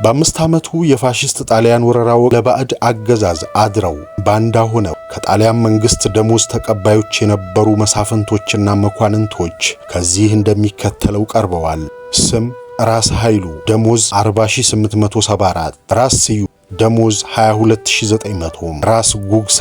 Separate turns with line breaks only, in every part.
በ5 ዓመቱ የፋሺስት ጣሊያን ወረራው ለባዕድ አገዛዝ አድረው ባንዳ ሆነው ከጣሊያን መንግስት ደሞዝ ተቀባዮች የነበሩ መሳፍንቶችና መኳንንቶች ከዚህ እንደሚከተለው ቀርበዋል። ስም ራስ ኃይሉ ደሞዝ 40874፣ ራስ ስዩ ደሞዝ 22900፣ ራስ ጉግሳ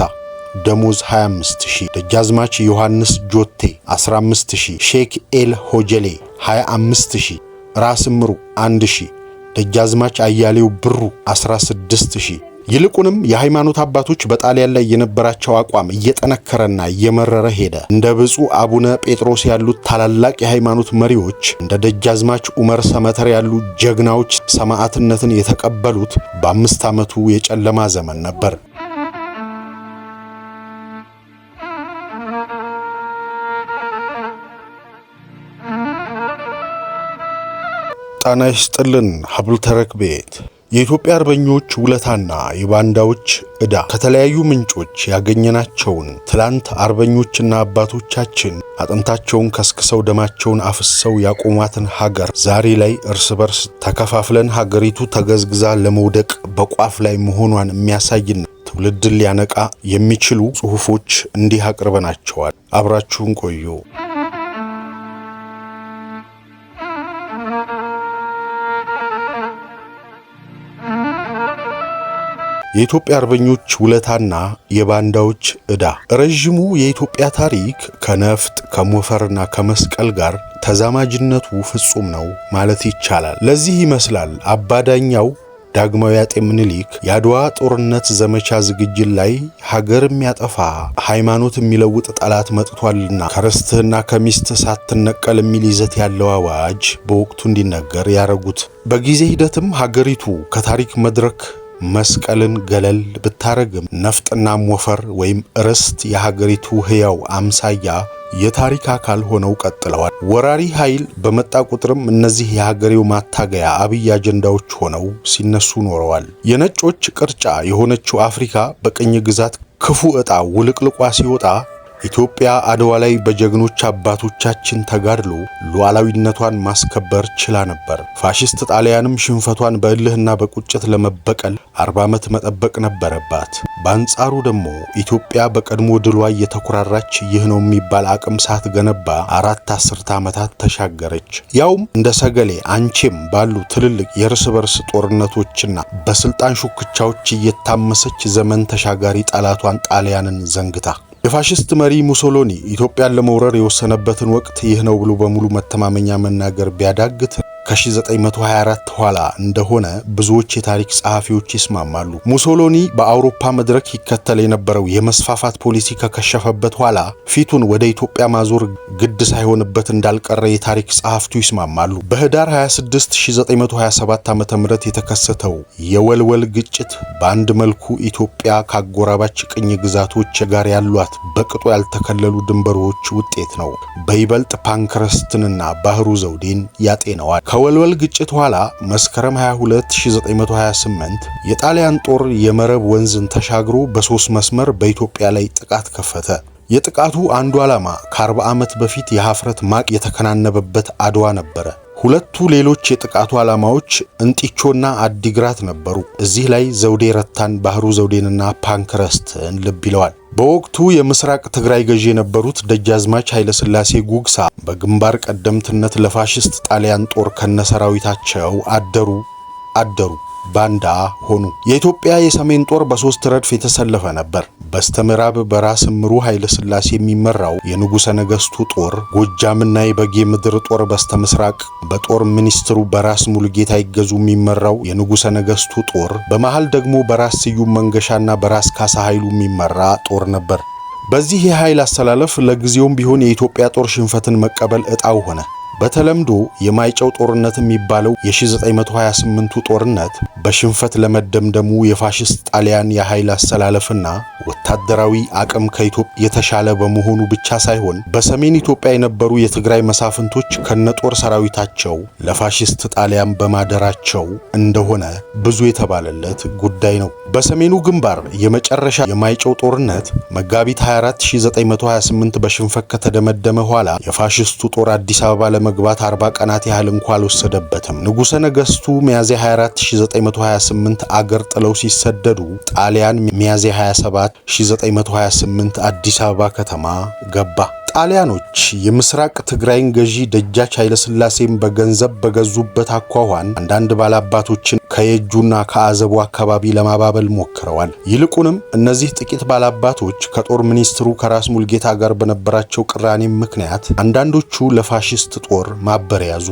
ደሞዝ 25000፣ ደጃዝማች ዮሐንስ ጆቴ 15000፣ ሼክ ኤል ሆጀሌ 25000፣ ራስ ምሩ 1000፣ ደጃዝማች አያሌው ብሩ 16000። ይልቁንም የሃይማኖት አባቶች በጣሊያን ላይ የነበራቸው አቋም እየጠነከረና እየመረረ ሄደ። እንደ ብፁዕ አቡነ ጴጥሮስ ያሉት ታላላቅ የሃይማኖት መሪዎች፣ እንደ ደጃዝማች ዑመር ሰመተር ያሉ ጀግናዎች ሰማዕትነትን የተቀበሉት በ5 ዓመቱ የጨለማ ዘመን ነበር። ጣና ይስጥልን ሀብል ተረክ ቤት የኢትዮጵያ አርበኞች ውለታና የባንዳዎች ዕዳ ከተለያዩ ምንጮች ያገኘናቸውን ትላንት አርበኞችና አባቶቻችን አጥንታቸውን ከስክሰው ደማቸውን አፍሰው ያቆሟትን ሀገር ዛሬ ላይ እርስ በርስ ተከፋፍለን ሀገሪቱ ተገዝግዛ ለመውደቅ በቋፍ ላይ መሆኗን የሚያሳይና ትውልድን ሊያነቃ የሚችሉ ጽሑፎች እንዲህ አቅርበናቸዋል። አብራችሁን ቆዩ። የኢትዮጵያ አርበኞች ውለታና የባንዳዎች ዕዳ። ረዥሙ የኢትዮጵያ ታሪክ ከነፍጥ ከሞፈርና ከመስቀል ጋር ተዛማጅነቱ ፍጹም ነው ማለት ይቻላል። ለዚህ ይመስላል አባዳኛው ዳግማዊ አጤ ምኒልክ የአድዋ ጦርነት ዘመቻ ዝግጅት ላይ ሀገር የሚያጠፋ ሃይማኖት የሚለውጥ ጠላት መጥቷልና ከርስትህና ከሚስት ሳትነቀል የሚል ይዘት ያለው አዋጅ በወቅቱ እንዲነገር ያረጉት። በጊዜ ሂደትም ሀገሪቱ ከታሪክ መድረክ መስቀልን ገለል ብታረግም ነፍጥና ሞፈር ወይም ርስት የሀገሪቱ ሕያው አምሳያ የታሪክ አካል ሆነው ቀጥለዋል። ወራሪ ኃይል በመጣ ቁጥርም እነዚህ የሀገሬው ማታገያ አብይ አጀንዳዎች ሆነው ሲነሱ ኖረዋል። የነጮች ቅርጫ የሆነችው አፍሪካ በቅኝ ግዛት ክፉ ዕጣ ውልቅልቋ ሲወጣ ኢትዮጵያ አድዋ ላይ በጀግኖች አባቶቻችን ተጋድሎ ሉዓላዊነቷን ማስከበር ችላ ነበር። ፋሺስት ጣሊያንም ሽንፈቷን በእልህና በቁጭት ለመበቀል 40 ዓመት መጠበቅ ነበረባት። በአንጻሩ ደግሞ ኢትዮጵያ በቀድሞ ድሏ እየተኮራራች ይህ ነው የሚባል አቅም ሳትገነባ 4 አስርተ ዓመታት ተሻገረች። ያውም እንደ ሰገሌ አንቼም ባሉ ትልልቅ የእርስ በርስ ጦርነቶችና በስልጣን ሹክቻዎች እየታመሰች ዘመን ተሻጋሪ ጠላቷን ጣሊያንን ዘንግታ የፋሺስት መሪ ሙሶሎኒ ኢትዮጵያን ለመውረር የወሰነበትን ወቅት ይህ ነው ብሎ በሙሉ መተማመኛ መናገር ቢያዳግት ከ1924 ኋላ እንደሆነ ብዙዎች የታሪክ ጸሐፊዎች ይስማማሉ። ሙሶሎኒ በአውሮፓ መድረክ ይከተል የነበረው የመስፋፋት ፖሊሲ ከከሸፈበት ኋላ ፊቱን ወደ ኢትዮጵያ ማዞር ግድ ሳይሆንበት እንዳልቀረ የታሪክ ጸሐፍቱ ይስማማሉ። በህዳር 26 1927 ዓ.ም የተከሰተው የወልወል ግጭት በአንድ መልኩ ኢትዮጵያ ካጎራባች ቅኝ ግዛቶች ጋር ያሏት በቅጡ ያልተከለሉ ድንበሮች ውጤት ነው። በይበልጥ ፓንክረስትንና ባህሩ ዘውዴን ያጤነዋል። ከወልወል ግጭት ኋላ መስከረም 22 1928 የጣሊያን ጦር የመረብ ወንዝን ተሻግሮ በ3 መስመር በኢትዮጵያ ላይ ጥቃት ከፈተ። የጥቃቱ አንዱ ዓላማ ከ40 ዓመት በፊት የሀፍረት ማቅ የተከናነበበት አድዋ ነበረ። ሁለቱ ሌሎች የጥቃቱ ዓላማዎች እንጢቾና አዲግራት ነበሩ። እዚህ ላይ ዘውዴ ረታን፣ ባህሩ ዘውዴንና ፓንክረስትን ልብ ይለዋል። በወቅቱ የምስራቅ ትግራይ ገዢ የነበሩት ደጃዝማች ኃይለ ሥላሴ ጉግሳ በግንባር ቀደምትነት ለፋሺስት ጣሊያን ጦር ከነሰራዊታቸው አደሩ ባንዳ ሆኑ። የኢትዮጵያ የሰሜን ጦር በ3 ረድፍ የተሰለፈ ነበር። በስተምዕራብ በራስ ምሩ ኃይለ ሥላሴ የሚመራው የንጉሠ ነገሥቱ ጦር፣ ጎጃምና የበጌ ምድር ጦር በስተምስራቅ በጦር ሚኒስትሩ በራስ ሙሉጌታ ይገዙ የሚመራው የንጉሠ ነገሥቱ ጦር፣ በመሃል ደግሞ በራስ ስዩም መንገሻና በራስ ካሳ ኃይሉ የሚመራ ጦር ነበር። በዚህ የኃይል አሰላለፍ ለጊዜውም ቢሆን የኢትዮጵያ ጦር ሽንፈትን መቀበል ዕጣው ሆነ። በተለምዶ የማይጨው ጦርነት የሚባለው የ1928ቱ ጦርነት በሽንፈት ለመደምደሙ የፋሺስት ጣሊያን የኃይል አሰላለፍና ወታደራዊ አቅም ከኢትዮጵያ የተሻለ በመሆኑ ብቻ ሳይሆን በሰሜን ኢትዮጵያ የነበሩ የትግራይ መሳፍንቶች ከነጦር ሰራዊታቸው ለፋሺስት ጣሊያን በማደራቸው እንደሆነ ብዙ የተባለለት ጉዳይ ነው። በሰሜኑ ግንባር የመጨረሻ የማይጨው ጦርነት መጋቢት 24 1928 በሽንፈት ከተደመደመ ኋላ የፋሺስቱ ጦር አዲስ አበባ ለመግባት 40 ቀናት ያህል እንኳን አልወሰደበትም። ንጉሠ ነገሥቱ ሚያዝያ 24 1928 አገር ጥለው ሲሰደዱ ጣሊያን ሚያዝያ 27 1928 አዲስ አበባ ከተማ ገባ። ጣሊያኖች የምስራቅ ትግራይን ገዢ ደጃች ኃይለሥላሴን በገንዘብ በገዙበት አኳኋን አንዳንድ ባላባቶችን ከየጁና ከአዘቡ አካባቢ ለማባበል ሞክረዋል። ይልቁንም እነዚህ ጥቂት ባላባቶች ከጦር ሚኒስትሩ ከራስ ሙልጌታ ጋር በነበራቸው ቅራኔም ምክንያት አንዳንዶቹ ለፋሽስት ጦር ማበር ያዙ።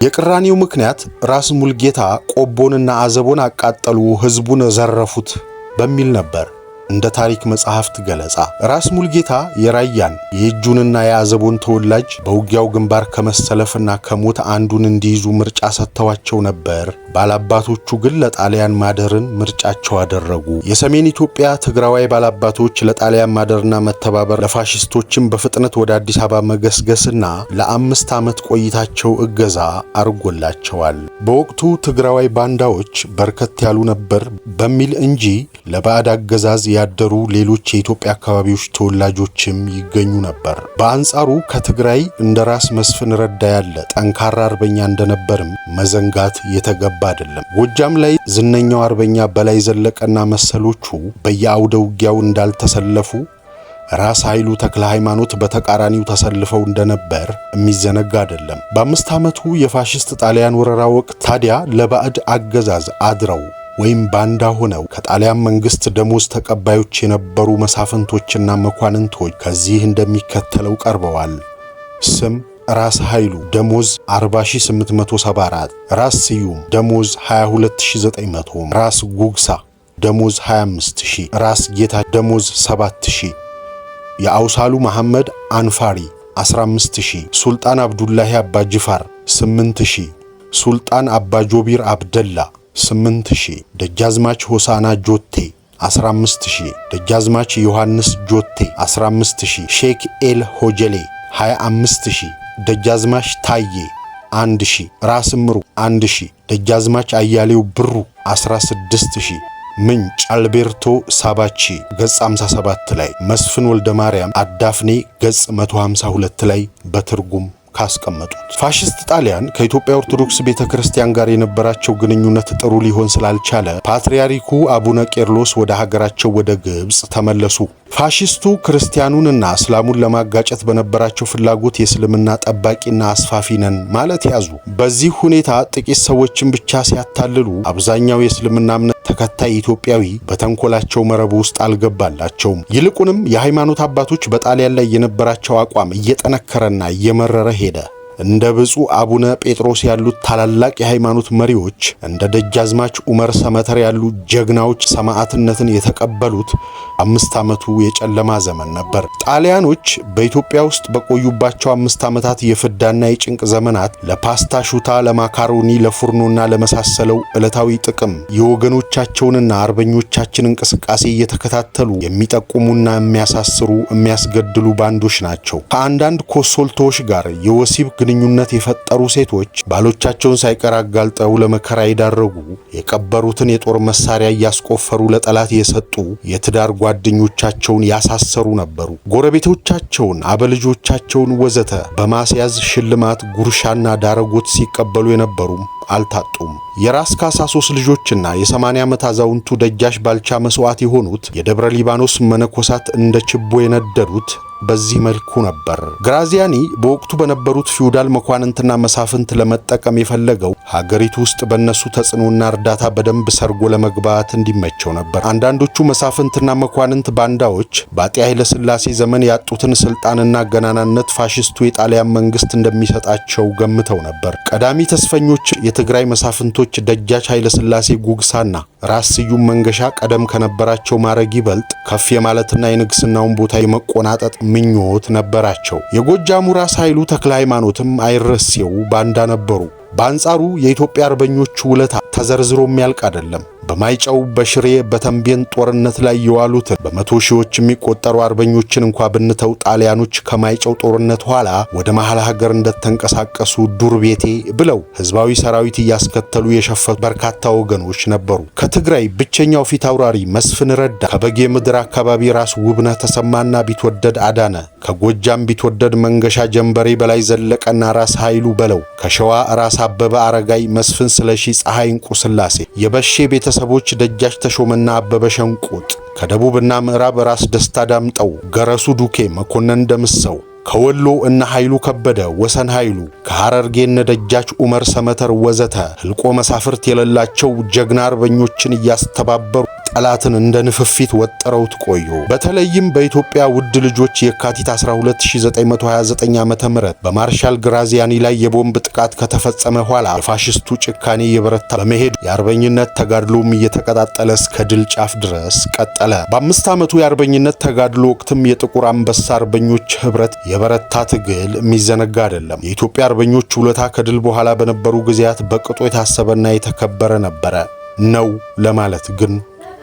የቅራኔው ምክንያት ራስ ሙልጌታ ቆቦንና አዘቦን አቃጠሉ፣ ሕዝቡን ዘረፉት በሚል ነበር። እንደ ታሪክ መጽሐፍት ገለጻ ራስ ሙልጌታ የራያን የየጁንና የአዘቦን ተወላጅ በውጊያው ግንባር ከመሰለፍና ከሞት አንዱን እንዲይዙ ምርጫ ሰጥተዋቸው ነበር። ባላባቶቹ ግን ለጣሊያን ማደርን ምርጫቸው አደረጉ። የሰሜን ኢትዮጵያ ትግራዋይ ባላባቶች ለጣሊያን ማደርና መተባበር ለፋሽስቶችም በፍጥነት ወደ አዲስ አበባ መገስገስና ለ5 ዓመት ቆይታቸው እገዛ አርጎላቸዋል። በወቅቱ ትግራዋይ ባንዳዎች በርከት ያሉ ነበር በሚል እንጂ ለባዕድ አገዛዝ ያደሩ ሌሎች የኢትዮጵያ አካባቢዎች ተወላጆችም ይገኙ ነበር። በአንጻሩ ከትግራይ እንደ ራስ መስፍን ረዳ ያለ ጠንካራ አርበኛ እንደነበርም መዘንጋት የተገባ አይደለም። ጎጃም ላይ ዝነኛው አርበኛ በላይ ዘለቀና መሰሎቹ በየአውደ ውጊያው እንዳልተሰለፉ ራስ ኃይሉ ተክለ ሃይማኖት በተቃራኒው ተሰልፈው እንደነበር የሚዘነጋ አይደለም። በ5 ዓመቱ የፋሽስት ጣሊያን ወረራ ወቅት ታዲያ ለባዕድ አገዛዝ አድረው ወይም ባንዳ ሆነው ከጣሊያን መንግስት ደሞዝ ተቀባዮች የነበሩ መሳፍንቶችና መኳንንቶች ከዚህ እንደሚከተለው ቀርበዋል። ስም ራስ ኃይሉ ደሞዝ 40874፣ ራስ ስዩም ደሞዝ 22900፣ ራስ ጉግሳ ደሞዝ 25000፣ ራስ ጌታ ደሞዝ 7000፣ የአውሳሉ መሐመድ አንፋሪ 15000፣ ሱልጣን አብዱላሂ አባ ጅፋር 8000፣ ሱልጣን አባ ጆቢር አብደላ 8000፣ ደጃዝማች ሆሳና ጆቴ 15000፣ ደጃዝማች ዮሐንስ ጆቴ 15000፣ ሼክ ኤል ሆጀሌ 25000፣ ደጃዝማች ታዬ 1000፣ ራስ ምሩ 1000፣ ደጃዝማች አያሌው ብሩ 16000። ምንጭ አልቤርቶ ሳባቺ ገጽ 57 ላይ፣ መስፍን ወልደ ማርያም አዳፍኔ ገጽ 152 ላይ በትርጉም ካስቀመጡት። ፋሽስት ጣሊያን ከኢትዮጵያ ኦርቶዶክስ ቤተክርስቲያን ጋር የነበራቸው ግንኙነት ጥሩ ሊሆን ስላልቻለ ፓትርያርኩ አቡነ ቄርሎስ ወደ ሀገራቸው ወደ ግብጽ ተመለሱ። ፋሽስቱ ክርስቲያኑንና እስላሙን ለማጋጨት በነበራቸው ፍላጎት የእስልምና ጠባቂና አስፋፊ ነን ማለት ያዙ። በዚህ ሁኔታ ጥቂት ሰዎችን ብቻ ሲያታልሉ አብዛኛው የእስልምና እምነት ተከታይ ኢትዮጵያዊ በተንኮላቸው መረብ ውስጥ አልገባላቸውም። ይልቁንም የሃይማኖት አባቶች በጣሊያን ላይ የነበራቸው አቋም እየጠነከረና እየመረረ ሄደ። እንደ ብፁዕ አቡነ ጴጥሮስ ያሉት ታላላቅ የሃይማኖት መሪዎች እንደ ደጃዝማች ዑመር ሰመተር ያሉ ጀግናዎች ሰማዕትነትን የተቀበሉት 5 ዓመቱ የጨለማ ዘመን ነበር። ጣሊያኖች በኢትዮጵያ ውስጥ በቆዩባቸው 5 ዓመታት የፍዳና የጭንቅ ዘመናት ለፓስታ ሹታ፣ ለማካሮኒ፣ ለፉርኖና ለመሳሰለው ዕለታዊ ጥቅም የወገኖቻቸውንና አርበኞቻችን እንቅስቃሴ እየተከታተሉ የሚጠቁሙና የሚያሳስሩ፣ የሚያስገድሉ ባንዶች ናቸው። ከአንዳንድ ኮሶልቶዎች ጋር የወሲብ ግንኙነት የፈጠሩ ሴቶች ባሎቻቸውን ሳይቀር አጋልጠው ለመከራ የዳረጉ፣ የቀበሩትን የጦር መሳሪያ እያስቆፈሩ ለጠላት የሰጡ፣ የትዳር ጓደኞቻቸውን ያሳሰሩ ነበሩ። ጎረቤቶቻቸውን፣ አበልጆቻቸውን ወዘተ በማስያዝ ሽልማት፣ ጉርሻና ዳረጎት ሲቀበሉ የነበሩም አልታጡም። የራስ ካሳ 3 ልጆችና የ80 ዓመት አዛውንቱ ደጃች ባልቻ መስዋዕት የሆኑት የደብረ ሊባኖስ መነኮሳት እንደ ችቦ የነደዱት በዚህ መልኩ ነበር። ግራዚያኒ በወቅቱ በነበሩት ፊውዳል መኳንንትና መሳፍንት ለመጠቀም የፈለገው ሀገሪቱ ውስጥ በእነሱ ተጽዕኖና እርዳታ በደንብ ሰርጎ ለመግባት እንዲመቸው ነበር። አንዳንዶቹ መሳፍንትና መኳንንት ባንዳዎች በአጤ ኃይለ ሥላሴ ዘመን ያጡትን ስልጣንና ገናናነት ፋሽስቱ የጣሊያን መንግስት እንደሚሰጣቸው ገምተው ነበር። ቀዳሚ ተስፈኞች የትግራይ መሳፍንቶች ደጃች ኃይለ ሥላሴ ጉግሳና ራስ ስዩም መንገሻ ቀደም ከነበራቸው ማዕረግ ይበልጥ ከፍ የማለትና የንግስናውን ቦታ የመቆናጠጥ ምኞት ነበራቸው። የጎጃሙ ራስ ኃይሉ ተክለ ሃይማኖትም አይረሴው ባንዳ ነበሩ። በአንጻሩ የኢትዮጵያ አርበኞች ውለታ ተዘርዝሮ የሚያልቅ አይደለም። በማይጨው በሽሬ በተንቤን ጦርነት ላይ የዋሉትን በመቶ ሺዎች የሚቆጠሩ አርበኞችን እንኳ ብንተው ጣሊያኖች ከማይጨው ጦርነት ኋላ ወደ መሃል ሀገር እንደተንቀሳቀሱ ዱር ቤቴ ብለው ህዝባዊ ሰራዊት እያስከተሉ የሸፈቱ በርካታ ወገኖች ነበሩ። ከትግራይ ብቸኛው ፊት አውራሪ መስፍን ረዳ፣ ከበጌ ምድር አካባቢ ራስ ውብነህ ተሰማና ቢትወደድ አዳነ፣ ከጎጃም ቢትወደድ መንገሻ ጀንበሬ በላይ ዘለቀና ራስ ኃይሉ በለው፣ ከሸዋ ራስ አበበ አረጋይ፣ መስፍን ስለሺ፣ ፀሐይ እንቁ ስላሴ፣ የበሼ ቤተሰቦች ደጃች ተሾመና አበበ ሸንቁጥ፣ ከደቡብና ምዕራብ ራስ ደስታ ዳምጠው፣ ገረሱ ዱኬ፣ መኮንን ደምሰው፣ ከወሎ እነ ኃይሉ ከበደ፣ ወሰን ኃይሉ፣ ከሐረርጌ እነ ደጃች ዑመር ሰመተር ወዘተ ህልቆ መሳፍርት የሌላቸው ጀግና አርበኞችን እያስተባበሩ ጠላትን እንደ ንፍፊት ወጥረውት ቆዩ። በተለይም በኢትዮጵያ ውድ ልጆች የካቲት 12929 ዓ.ም በማርሻል ግራዚያኒ ላይ የቦምብ ጥቃት ከተፈጸመ ኋላ የፋሽስቱ ጭካኔ የበረታ በመሄድ የአርበኝነት ተጋድሎም እየተቀጣጠለ እስከ ድል ጫፍ ድረስ ቀጠለ። በ5 ዓመቱ የአርበኝነት ተጋድሎ ወቅትም የጥቁር አንበሳ አርበኞች ህብረት የበረታ ትግል የሚዘነጋ አይደለም። የኢትዮጵያ አርበኞች ውለታ ከድል በኋላ በነበሩ ጊዜያት በቅጦ የታሰበና የተከበረ ነበረ ነው ለማለት ግን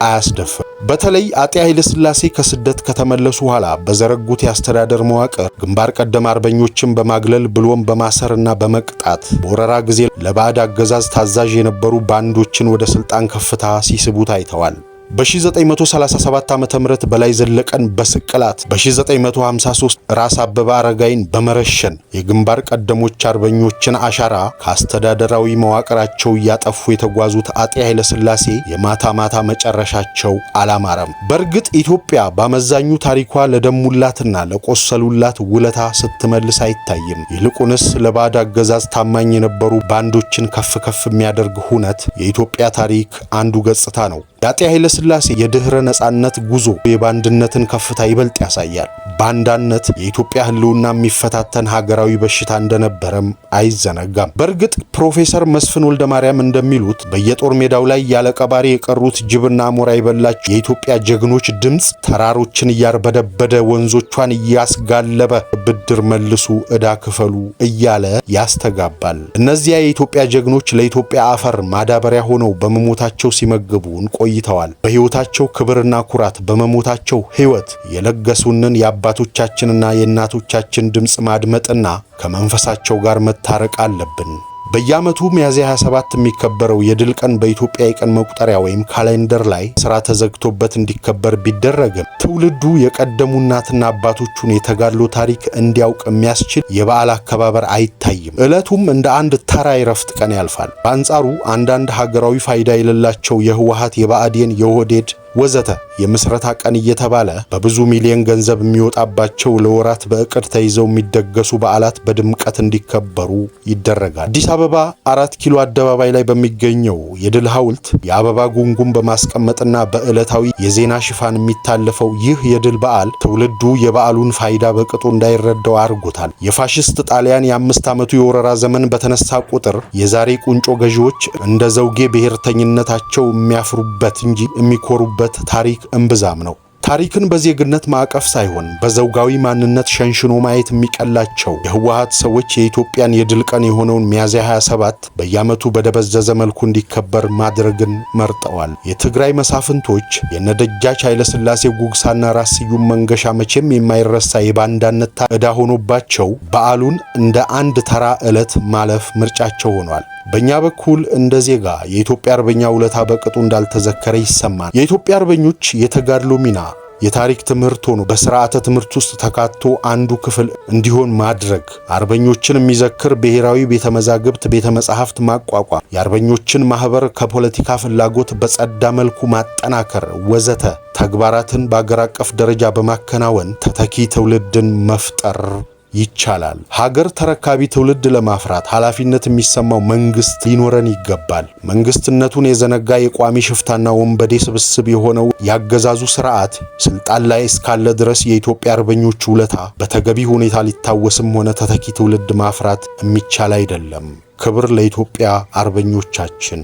አያስደፍር። በተለይ አጤ ኃይለ ሥላሴ ከስደት ከተመለሱ ኋላ በዘረጉት የአስተዳደር መዋቅር ግንባር ቀደም አርበኞችን በማግለል ብሎም በማሰርና በመቅጣት በወረራ ጊዜ ለባዕድ አገዛዝ ታዛዥ የነበሩ ባንዶችን ወደ ስልጣን ከፍታ ሲስቡ ታይተዋል። በ1937 ዓመተ ምህረት በላይ ዘለቀን በስቅላት በ1953 ራስ አበበ አረጋይን በመረሸን የግንባር ቀደሞች አርበኞችን አሻራ ከአስተዳደራዊ መዋቅራቸው እያጠፉ የተጓዙት አጤ ኃይለ ሥላሴ የማታ ማታ መጨረሻቸው አላማረም። በእርግጥ ኢትዮጵያ በአመዛኙ ታሪኳ ለደሙላትና ለቆሰሉላት ውለታ ስትመልስ አይታይም። ይልቁንስ ለባዕድ አገዛዝ ታማኝ የነበሩ ባንዶችን ከፍ ከፍ የሚያደርግ ሁነት የኢትዮጵያ ታሪክ አንዱ ገጽታ ነው። የአጤ ኃይለ ሥላሴ የድህረ ነጻነት ጉዞ የባንድነትን ከፍታ ይበልጥ ያሳያል። ባንዳነት የኢትዮጵያ ህልውና የሚፈታተን ሀገራዊ በሽታ እንደነበረም አይዘነጋም። በእርግጥ ፕሮፌሰር መስፍን ወልደ ማርያም እንደሚሉት በየጦር ሜዳው ላይ ያለ ቀባሪ የቀሩት ጅብና አሞራ የበላቸው የኢትዮጵያ ጀግኖች ድምፅ ተራሮችን እያርበደበደ ወንዞቿን እያስጋለበ ብድር መልሱ ዕዳ ክፈሉ እያለ ያስተጋባል። እነዚያ የኢትዮጵያ ጀግኖች ለኢትዮጵያ አፈር ማዳበሪያ ሆነው በመሞታቸው ሲመግቡን ቆይተዋል። በሕይወታቸው ክብርና ኩራት፣ በመሞታቸው ሕይወት የለገሱንን የአባቶቻችንና የእናቶቻችን ድምፅ ማድመጥና ከመንፈሳቸው ጋር መታረቅ አለብን። በየዓመቱ ሚያዝያ 27 የሚከበረው የድል ቀን በኢትዮጵያ የቀን መቁጠሪያ ወይም ካሌንደር ላይ ስራ ተዘግቶበት እንዲከበር ቢደረግም ትውልዱ የቀደሙ እናትና አባቶቹን የተጋድሎ ታሪክ እንዲያውቅ የሚያስችል የበዓል አከባበር አይታይም። ዕለቱም እንደ አንድ ተራ የረፍት ቀን ያልፋል። በአንጻሩ አንዳንድ ሀገራዊ ፋይዳ የሌላቸው የህወሓት፣ የብአዴን፣ የኦህዴድ ወዘተ የምስረታ ቀን እየተባለ በብዙ ሚሊዮን ገንዘብ የሚወጣባቸው ለወራት በእቅድ ተይዘው የሚደገሱ በዓላት በድምቀት እንዲከበሩ ይደረጋል። አዲስ አበባ 4 ኪሎ አደባባይ ላይ በሚገኘው የድል ሐውልት የአበባ ጉንጉን በማስቀመጥና በዕለታዊ የዜና ሽፋን የሚታለፈው ይህ የድል በዓል ትውልዱ የበዓሉን ፋይዳ በቅጡ እንዳይረዳው አድርጎታል። የፋሽስት ጣሊያን የ5 ዓመቱ የወረራ ዘመን በተነሳ ቁጥር የዛሬ ቁንጮ ገዢዎች እንደ ዘውጌ ብሔርተኝነታቸው የሚያፍሩበት እንጂ የሚኮሩበት ታሪክ እምብዛም ነው። ታሪክን በዜግነት ማዕቀፍ ሳይሆን በዘውጋዊ ማንነት ሸንሽኖ ማየት የሚቀላቸው የህወሓት ሰዎች የኢትዮጵያን የድል ቀን የሆነውን ሚያዝያ 27 በየዓመቱ በደበዘዘ መልኩ እንዲከበር ማድረግን መርጠዋል። የትግራይ መሳፍንቶች የነደጃች ኃይለ ሥላሴ ጉግሳና ራስ ስዩም መንገሻ መቼም የማይረሳ የባንዳነት ዕዳ ሆኖባቸው በዓሉን እንደ አንድ ተራ ዕለት ማለፍ ምርጫቸው ሆኗል። በእኛ በኩል እንደ ዜጋ የኢትዮጵያ አርበኛ ውለታ በቅጡ እንዳልተዘከረ ይሰማል። የኢትዮጵያ አርበኞች የተጋድሎ ሚና የታሪክ ትምህርት ሆኖ በስርዓተ ትምህርት ውስጥ ተካቶ አንዱ ክፍል እንዲሆን ማድረግ፣ አርበኞችን የሚዘክር ብሔራዊ ቤተ መዛግብት፣ ቤተ መጻሕፍት ማቋቋም፣ የአርበኞችን ማህበር ከፖለቲካ ፍላጎት በጸዳ መልኩ ማጠናከር ወዘተ ተግባራትን በአገር አቀፍ ደረጃ በማከናወን ተተኪ ትውልድን መፍጠር ይቻላል። ሀገር ተረካቢ ትውልድ ለማፍራት ኃላፊነት የሚሰማው መንግስት ሊኖረን ይገባል። መንግስትነቱን የዘነጋ የቋሚ ሽፍታና ወንበዴ ስብስብ የሆነው ያገዛዙ ስርዓት ስልጣን ላይ እስካለ ድረስ የኢትዮጵያ አርበኞች ውለታ በተገቢ ሁኔታ ሊታወስም ሆነ ተተኪ ትውልድ ማፍራት የሚቻል አይደለም። ክብር ለኢትዮጵያ አርበኞቻችን።